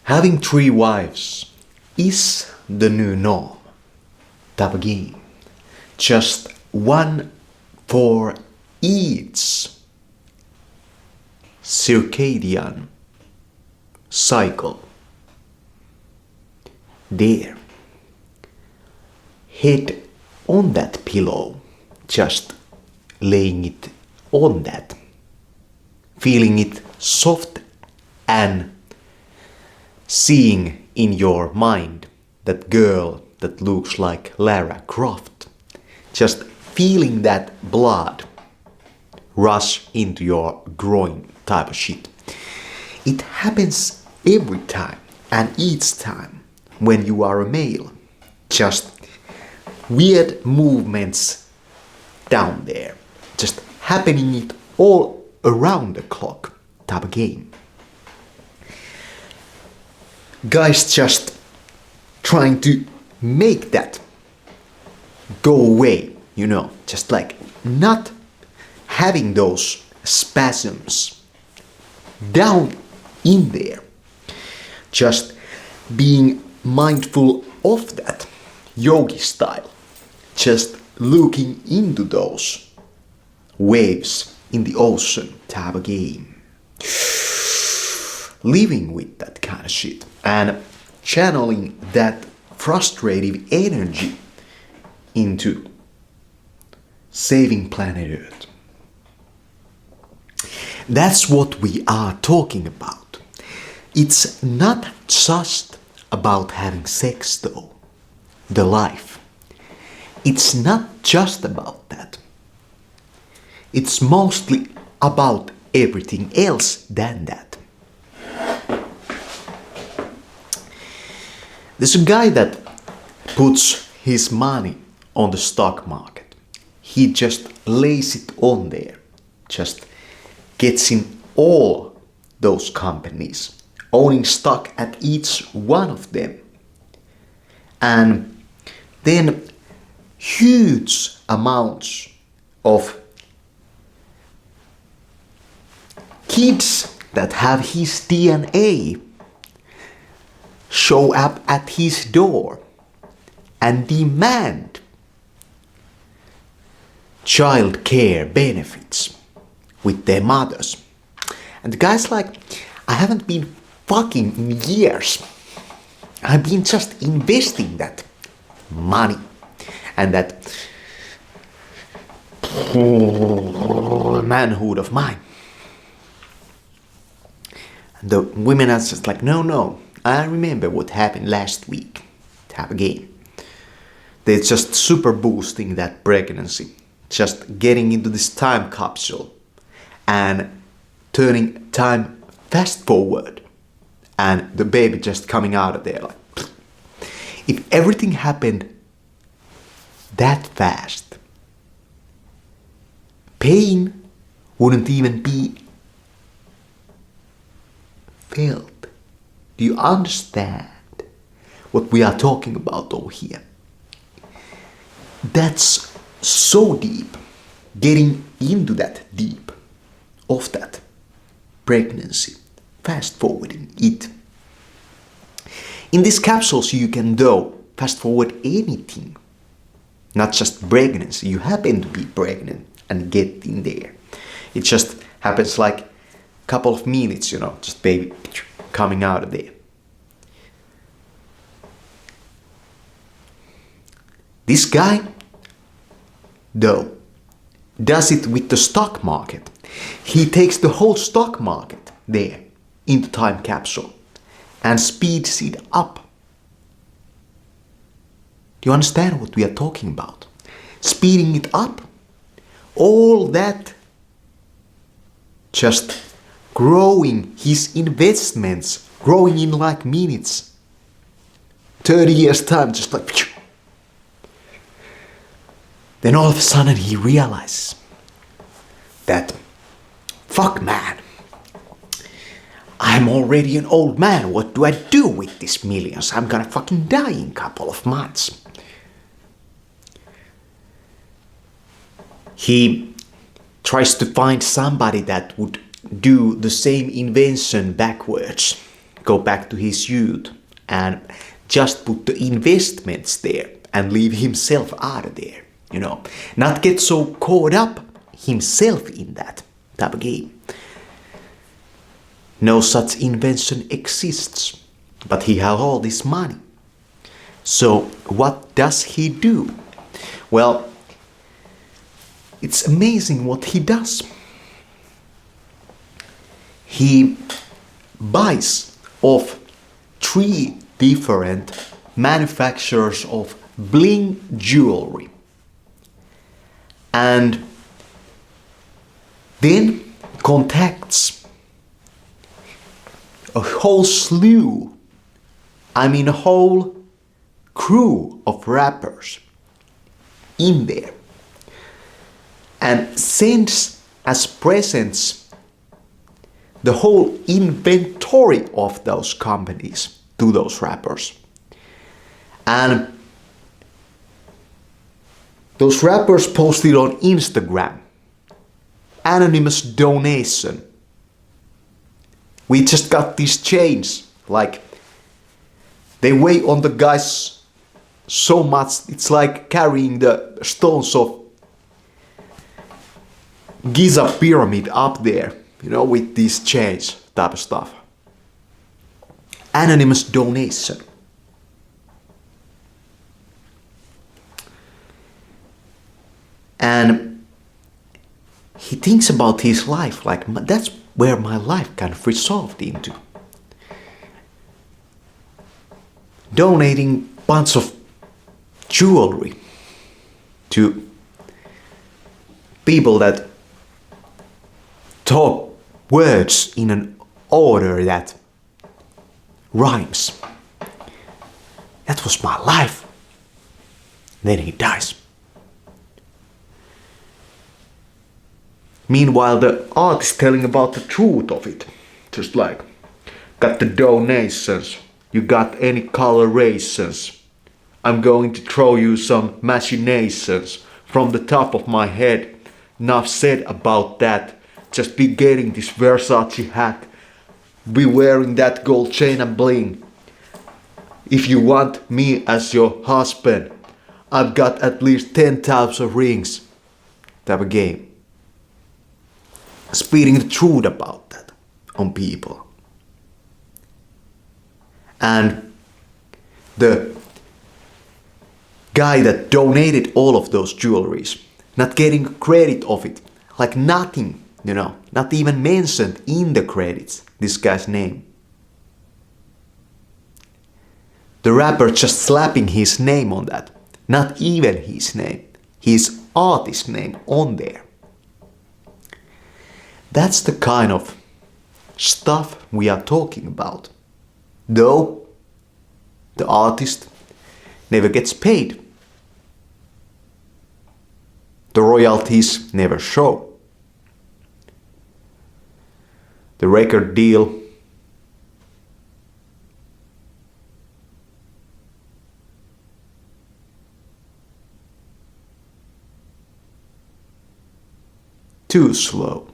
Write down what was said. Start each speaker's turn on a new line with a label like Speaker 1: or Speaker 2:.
Speaker 1: Having 3 wives is the new norm. Type of game. Just one for each circadian cycle. There. Head on that pillow. Just laying it on that. Feeling it soft and seeing in your mind that girl that looks like Lara Croft. Just feeling that blood rush into your groin type of shit. It happens every time and each time when you are a male. Just weird movements down there. Just happening it all around the clock type of game. Guys just trying to make that go away, you know, just like not having those spasms down in there. Just being mindful of that yogi style. Just looking into those waves in the ocean type of game. Living with that kind of shit and channeling that frustrative energy into saving planet Earth. That's what we are talking about. It's not just about having sex though, the life. It's not just about that. It's mostly about everything else than that. There's a guy that puts his money on the stock market. He just lays it on there. Just gets in all those companies, owning stock at each one of them. And then huge amounts of kids that have his DNA show up at his door and demand child care benefits with their mothers. And the guy's like, I haven't been fucking in years. I've been just investing that money and that manhood of mine. And the women are just like, no, I remember what happened last week. Have a game. They're just super boosting that pregnancy. Just getting into this time capsule and turning time fast forward. And the baby just coming out of there like, if everything happened that fast, pain wouldn't even be felt. Do you understand what we are talking about over here? That's so deep. Getting into that deep of that pregnancy. Fast forwarding it. In these capsules you can though fast forward anything. Not just pregnancy. You happen to be pregnant and get in there. It just happens like a couple of minutes, you know, just baby coming out of there. This guy, though, does it with the stock market. He takes the whole stock market there in the time capsule and speeds it up. Do you understand what we are talking about? Speeding it up. All that just growing his investments, growing in like minutes. 30 years time, just like... Then all of a sudden he realizes that, fuck man, I'm already an old man. What do I do with these millions? I'm gonna fucking die in a couple of months. He tries to find somebody that would do the same invention backwards. go back to his youth and just put the investments there and leave himself out of there, you know. Not get so caught up himself in that type of game. No such invention exists, but he has all this money. So what does he do? Well, it's amazing what he does. He buys off 3 different manufacturers of bling jewelry, and then contacts a whole slew, I mean a whole crew of rappers in there, and sends as presents the whole inventory of those companies to those rappers. And those rappers posted on Instagram, anonymous donation. We just got these chains, like they weigh on the guys so much, it's like carrying the stones of Giza pyramid up there, you know, with these chains type of stuff. Anonymous donation. And he thinks about his life, like that's where my life kind of resolved into. Donating bunch of jewelry to people that talk words in an order that rhymes. That was my life. Then he dies. Meanwhile, the artist telling about the truth of it. Just like, got the donations, you got any colorations. I'm going to throw you some machinations from the top of my head. Enough said about that. Just be getting this Versace hat. Be wearing that gold chain and bling. If you want me as your husband, I've got at least 10 types of rings. Type of game. Speaking the truth about that on people. And the guy that donated all of those jewelries, not getting credit of it, like nothing, you know, not even mentioned in the credits, this guy's name. The rapper just slapping his name on that, not even his name, his artist name on there. That's the kind of stuff we are talking about. Though the artist never gets paid. The royalties never show. The record deal too slow.